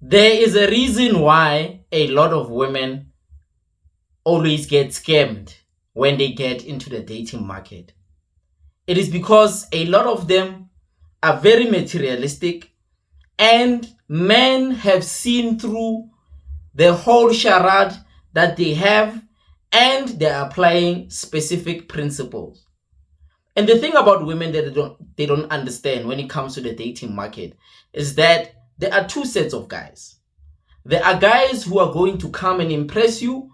There is a reason why a lot of women always get scammed when they get into the dating market. It is because a lot of them are very materialistic and men have seen through the whole charade that they have and they're applying specific principles. And the thing about women that they don't understand when it comes to the dating market is that there are two sets of guys. There are guys who are going to come and impress you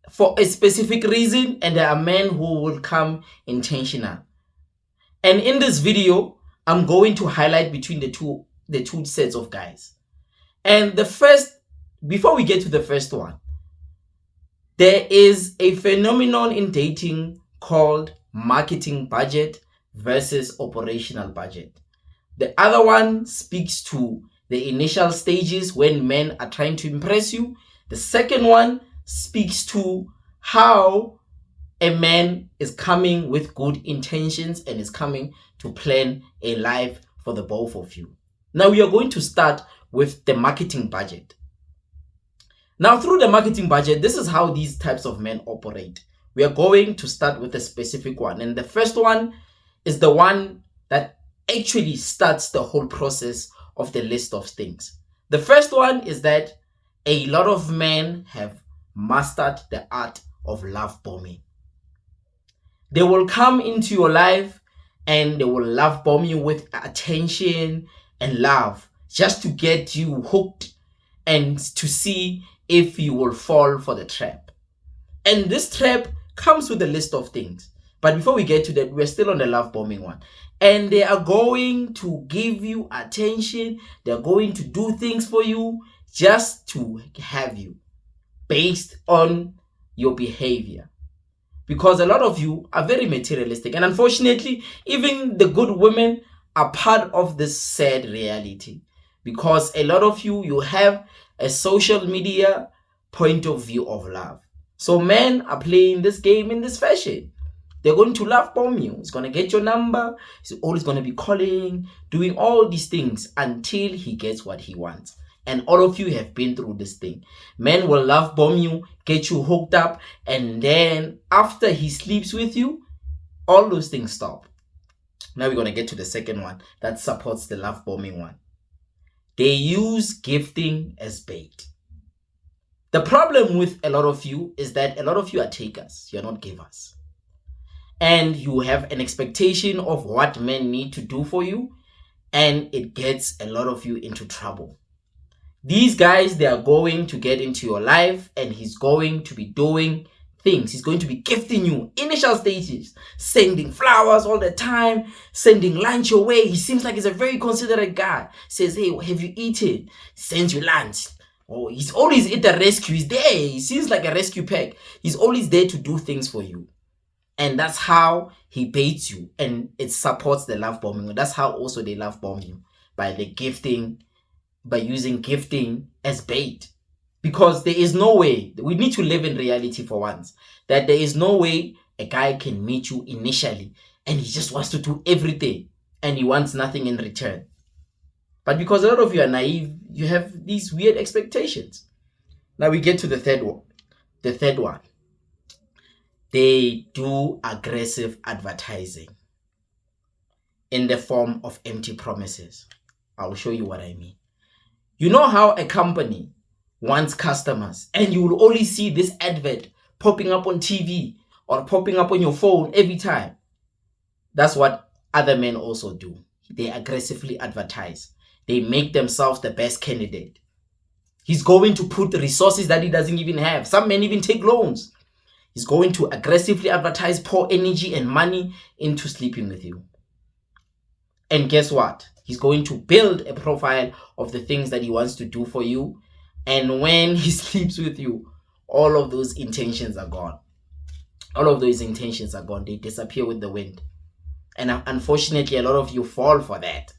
for a specific reason, and there are men who will come intentional. And in this video, I'm going to highlight between the two sets of guys. And before we get to the first one, there is a phenomenon in dating called marketing budget versus operational budget. The other one speaks to the initial stages when men are trying to impress you. The second one speaks to how a man is coming with good intentions and is coming to plan a life for the both of you. Now we are going to start with the marketing budget. Now through the marketing budget, this is how these types of men operate. We are going to start with a specific one. And the first one is the one that actually starts the whole process of the list of things. The first one is that a lot of men have mastered the art of love bombing. They will come into your life and they will love bomb you with attention and love just to get you hooked and to see if you will fall for the trap. And this trap comes with a list of things. But before we get to that, we're still on the love bombing one. And they are going to give you attention. They're going to do things for you just to have you based on your behavior. Because a lot of you are very materialistic. And unfortunately, even the good women are part of this sad reality. Because a lot of you have a social media point of view of love. So men are playing this game in this fashion. They're going to love bomb you. He's going to get your number. He's always going to be calling, doing all these things until he gets what he wants. And all of you have been through this thing. Men will love bomb you, get you hooked up, and then after he sleeps with you, all those things stop. Now we're going to get to the second one that supports the love bombing one. They use gifting as bait. The problem with a lot of you is that a lot of you are takers. You're not givers. And you have an expectation of what men need to do for you, and it gets a lot of you into trouble. These guys, they are going to get into your life and he's going to be doing things. He's going to be gifting you initial stages, sending flowers all the time, sending lunch your way. He seems like he's a very considerate guy. Says, hey, have you eaten? Sends you lunch. Oh, he's always at the rescue. He's there. He seems like a rescue pack. He's always there to do things for you. And that's how he baits you, and it supports the love bombing. That's how also they love bomb you, by the gifting, by using gifting as bait. Because there is no way, we need to live in reality for once, that there is no way a guy can meet you initially and he just wants to do everything and he wants nothing in return. But because a lot of you are naive, you have these weird expectations. Now we get to the third one. The third one. They do aggressive advertising in the form of empty promises. I'll show you what I mean. You know how a company wants customers and you will only see this advert popping up on TV or popping up on your phone every time. That's what other men also do. They aggressively advertise. They make themselves the best candidate. He's going to put resources that he doesn't even have. Some men even take loans. He's going to aggressively advertise, pour energy and money into sleeping with you. And guess what? He's going to build a profile of the things that he wants to do for you. And when he sleeps with you, all of those intentions are gone. All of those intentions are gone. They disappear with the wind. And unfortunately, a lot of you fall for that.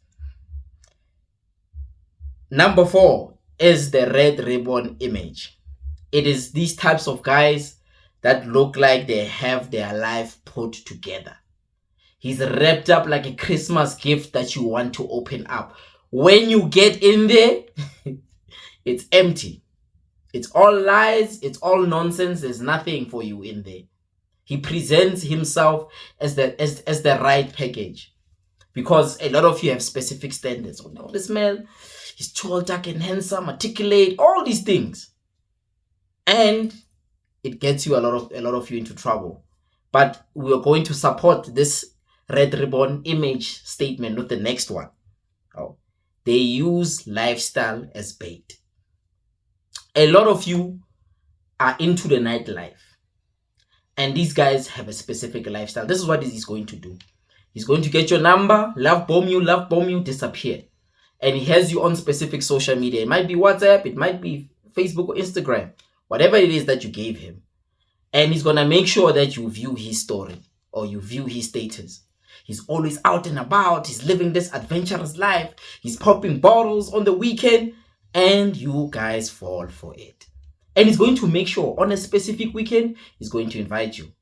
Number 4 is the red ribbon image. It is these types of guys that look like they have their life put together. He's wrapped up like a Christmas gift that you want to open up. When you get in there, It's empty. It's all lies. It's all nonsense. There's nothing for you in there. He presents himself as the right package, because a lot of you have specific standards. Oh no, this man, he's tall, dark, and handsome, articulate, all these things, and it gets you a lot of you into trouble. But we are going to support this red ribbon image statement with the next one. Oh, they use lifestyle as bait. A lot of you are into the nightlife, and these guys have a specific lifestyle. This is what he's going to do. He's going to get your number, love bomb you, disappear. And he has you on specific social media. It might be WhatsApp, it might be Facebook or Instagram, whatever it is that you gave him. And he's going to make sure that you view his story or you view his status. He's always out and about. He's living this adventurous life. He's popping bottles on the weekend, and you guys fall for it. And he's going to make sure on a specific weekend, he's going to invite you.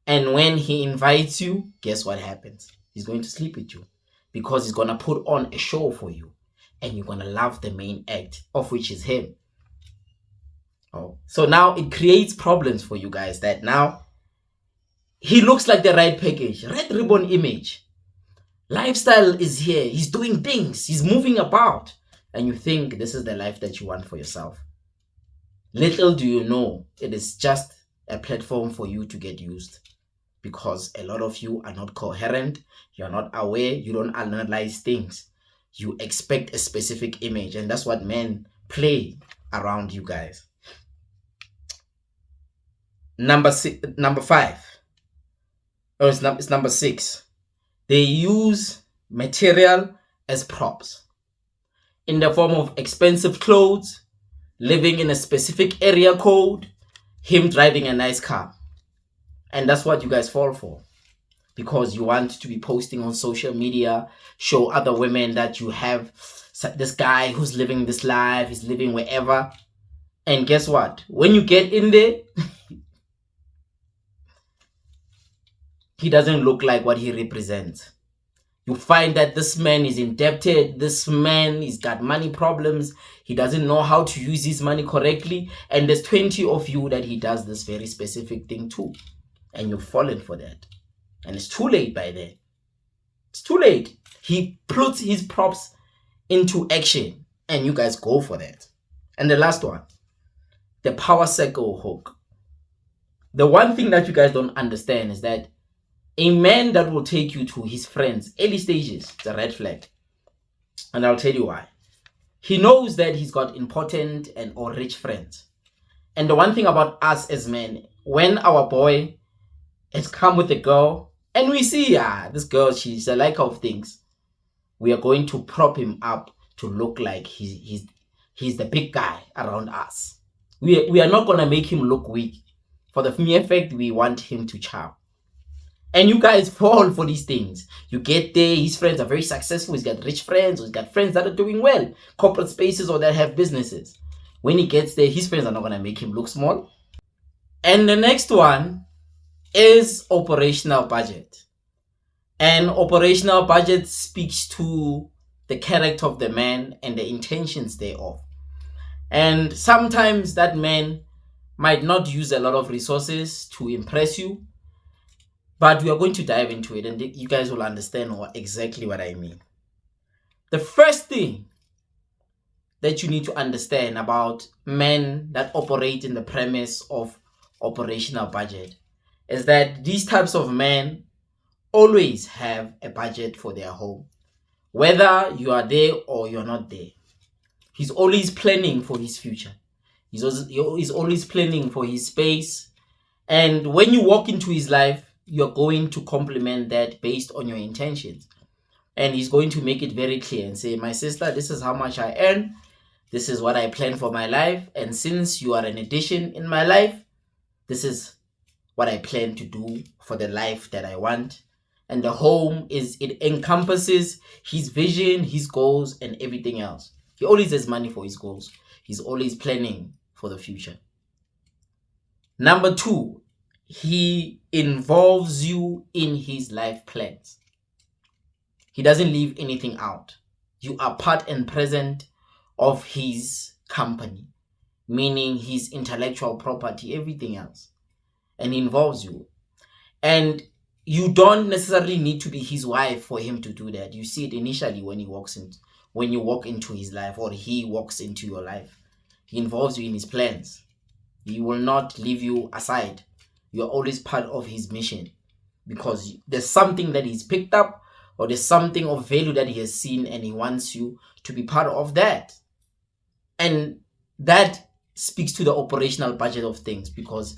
And when he invites you, guess what happens? He's going to sleep with you, because he's going to put on a show for you. And you're going to love the main act, of which is him. Oh, so now it creates problems for you guys, that now he looks like the right package. Red ribbon image. Lifestyle is here. He's doing things. He's moving about. And you think this is the life that you want for yourself. Little do you know, it is just a platform for you to get used. Because a lot of you are not coherent. You're not aware. You don't analyze things. You expect a specific image. And that's what men play around you guys. Number 5. Or it's number 6. They use material as props, in the form of expensive clothes, living in a specific area code, him driving a nice car. And that's what you guys fall for, because you want to be posting on social media, show other women that you have this guy who's living this life, he's living wherever. And guess what? When you get in there, he doesn't look like what he represents. You find that this man is indebted. This man, he's got money problems. He doesn't know how to use his money correctly. And there's 20 of you that he does this very specific thing too. And you've fallen for that. And it's too late by then. It's too late. He puts his props into action. And you guys go for that. And the last one, the power circle hook. The one thing that you guys don't understand is that a man that will take you to his friends, early stages, it's a red flag. And I'll tell you why. He knows that he's got important and or rich friends. And the one thing about us as men, when our boy has come with a girl, and we see, this girl, she's a like of things, we are going to prop him up to look like he's the big guy around us. We are not going to make him look weak. For the mere fact, we want him to charm. And you guys fall for these things. You get there, his friends are very successful. He's got rich friends, or he's got friends that are doing well, corporate spaces, or that have businesses. When he gets there, his friends are not going to make him look small. And the next one is operational budget. And operational budget speaks to the character of the man and the intentions thereof. And sometimes that man might not use a lot of resources to impress you. But we are going to dive into it, and you guys will understand exactly what I mean. The first thing that you need to understand about men that operate in the premise of operational budget is that these types of men always have a budget for their home. Whether you are there or you're not there, he's always planning for his future. He's always planning for his space. And when you walk into his life, you're going to complement that based on your intentions. And he's going to make it very clear and say, my sister, this is how much I earn. This is what I plan for my life. And since you are an addition in my life, this is what I plan to do for the life that I want. And the home it encompasses his vision, his goals, and everything else. He always has money for his goals. He's always planning for the future. Number 2, he involves you in his life plans. He doesn't leave anything out. You are part and present of his company, meaning his intellectual property, everything else, and he involves you. And you don't necessarily need to be his wife for him to do that. You see it initially when when you walk into his life, or he walks into your life. He involves you in his plans. He will not leave you aside. You're always part of his mission, because there's something that he's picked up, or there's something of value that he has seen, and he wants you to be part of that. And that speaks to the operational budget of things, because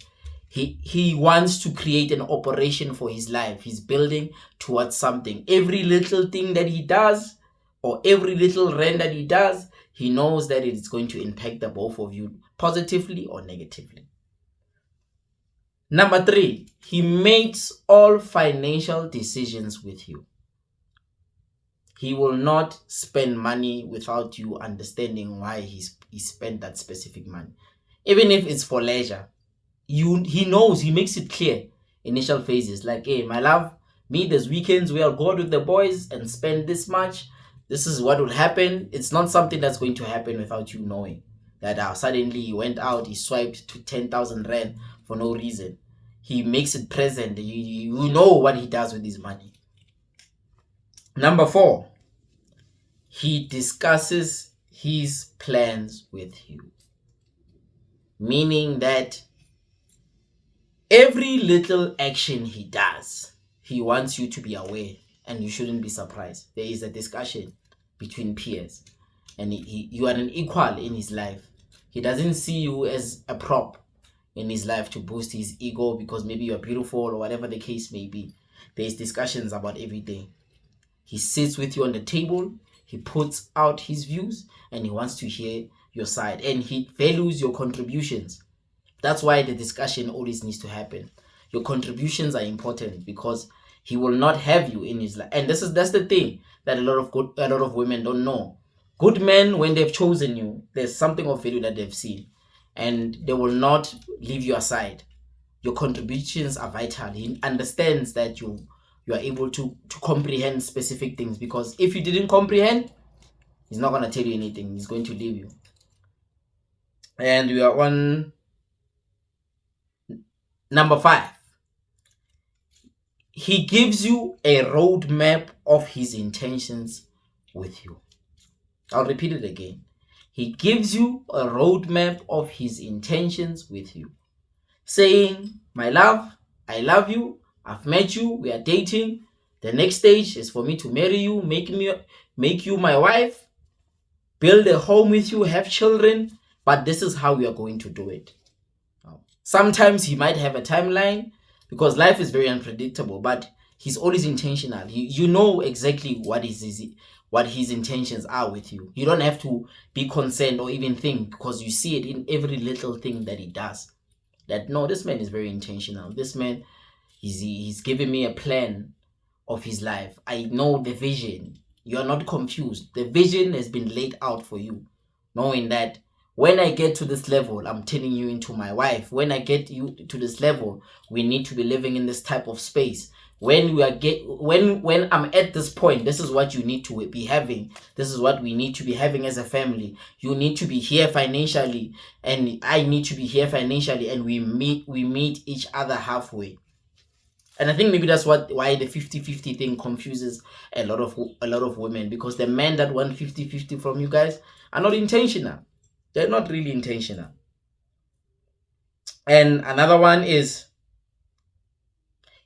he wants to create an operation for his life. He's building towards something. Every little thing that he does, or every little rent that he does, he knows that it is going to impact the both of you positively or negatively. Number 3, he makes all financial decisions with you. He will not spend money without you understanding why he spent that specific money. Even if it's for leisure, he knows, he makes it clear. Initial phases, like, hey, my love, me, there's weekends where I'll go out with the boys and spend this much. This is what will happen. It's not something that's going to happen without you knowing that suddenly he went out, he swiped to 10,000 rand for no reason. He makes it present. You know what he does with his money. Number 4, he discusses his plans with you, meaning that every little action he does, he wants you to be aware, and you shouldn't be surprised. There is a discussion between peers, and you are an equal in his life. He doesn't see you as a prop in his life to boost his ego because maybe you're beautiful or whatever the case may be. There's discussions about everything. He sits with you on the table, he puts out his views, and he wants to hear your side, and he values your contributions. That's why the discussion always needs to happen. Your contributions are important, because he will not have you in his life. And that's the thing that a lot of women don't know. Good men, when they've chosen you, there's something of value that they've seen, and they will not leave you aside. Your contributions are vital. He understands that you are able to comprehend specific things, because if you didn't comprehend, he's not going to tell you anything. He's going to leave you. And we are on number 5. He gives you a roadmap of his intentions with you. I'll repeat it again. He gives you a roadmap of his intentions with you, saying, my love, I love you, I've met you, we are dating. The next stage is for me to marry you, make you my wife, build a home with you, have children, but this is how we are going to do it. Sometimes he might have a timeline, because life is very unpredictable, but he's always intentional. You know exactly what his intentions are with you. You don't have to be concerned or even think, because you see it in every little thing that he does. That, no, this man is very intentional. This man, he's giving me a plan of his life. I know the vision. You are not confused. The vision has been laid out for you, knowing that when I get to this level, I'm turning you into my wife. When I get you to this level, we need to be living in this type of space. When I'm at this point, this is what you need to be having. This is what we need to be having as a family. You need to be here financially, and I need to be here financially, and we meet each other halfway. And I think maybe that's why the 50-50 thing confuses a lot of women, because the men that want 50-50 from you guys are not intentional. They're not really intentional. And another one is,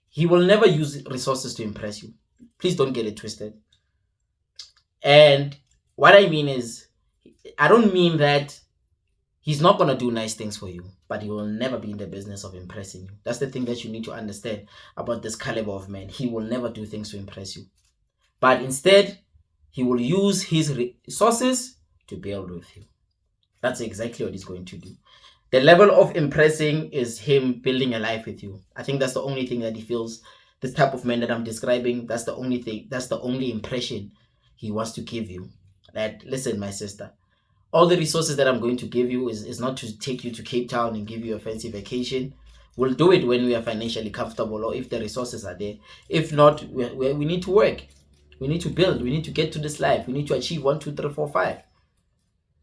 he will never use resources to impress you. Please don't get it twisted. And what I mean is, I don't mean that he's not going to do nice things for you, but he will never be in the business of impressing you. That's the thing that you need to understand about this caliber of man. He will never do things to impress you, but instead, he will use his resources to build with you. That's exactly what he's going to do. The level of impressing is him building a life with you. I think that's the only thing that he feels, this type of man that I'm describing, that's the only thing, that's the only impression he wants to give you. That, listen, my sister, all the resources that I'm going to give you is not to take you to Cape Town and give you a fancy vacation. We'll do it when we are financially comfortable, or if the resources are there. If not, we need to work. We need to build. We need to get to this life. We need to achieve 1, 2, 3, 4, 5.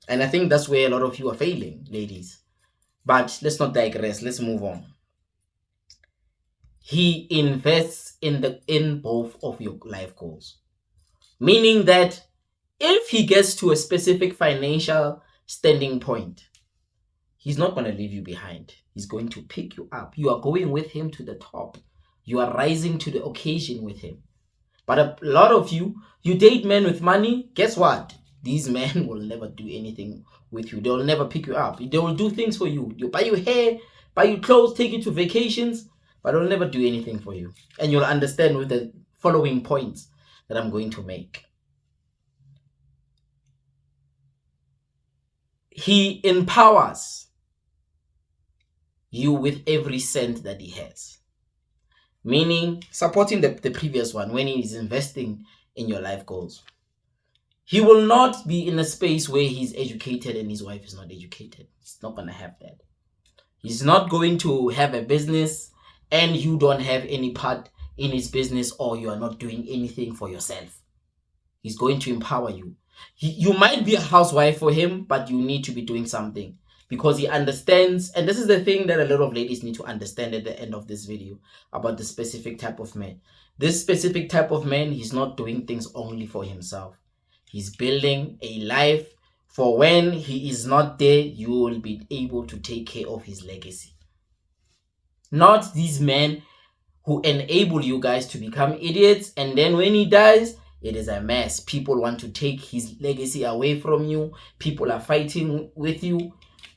And I think that's where a lot of you are failing, ladies. But let's not digress. Let's move on. He invests in both of your life goals. Meaning that if he gets to a specific financial standing point, he's not going to leave you behind. He's going to pick you up. You are going with him to the top. You are rising to the occasion with him. But a lot of you date men with money. Guess what? These men will never do anything with you. They will never pick you up. They will do things for you. They'll buy you hair, buy you clothes, take you to vacations, but they'll never do anything for you. And you'll understand with the following points that I'm going to make. He empowers you with every cent that he has. Meaning, supporting the previous one when he is investing in your life goals. He will not be in a space where he's educated and his wife is not educated. He's not going to have that. He's not going to have a business and you don't have any part in his business, or you are not doing anything for yourself. He's going to empower you. You might be a housewife for him, but you need to be doing something, because he understands. And this is the thing that a lot of ladies need to understand at the end of this video about the specific type of man. This specific type of man, he's not doing things only for himself. He's building a life for when he is not there, you will be able to take care of his legacy. Not these men who enable you guys to become idiots, and then when he dies, it is a mess. People want to take his legacy away from you. People are fighting with you.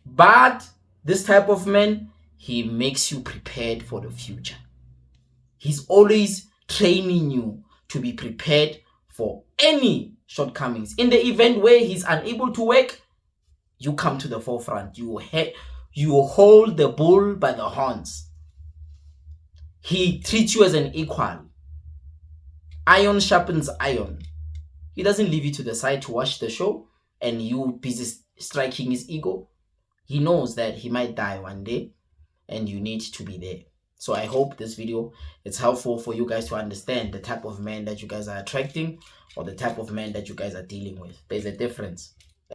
But this type of man, he makes you prepared for the future. He's always training you to be prepared for any shortcomings. In the event where he's unable to work, you come to the forefront. You hold the bull by the horns. He treats you as an equal. Iron sharpens iron. He doesn't leave you to the side to watch the show and you busy striking his ego. He knows that he might die one day and you need to be there. So I hope this video is helpful for you guys to understand the type of man that you guys are attracting or the type of man that you guys are dealing with. There's a difference.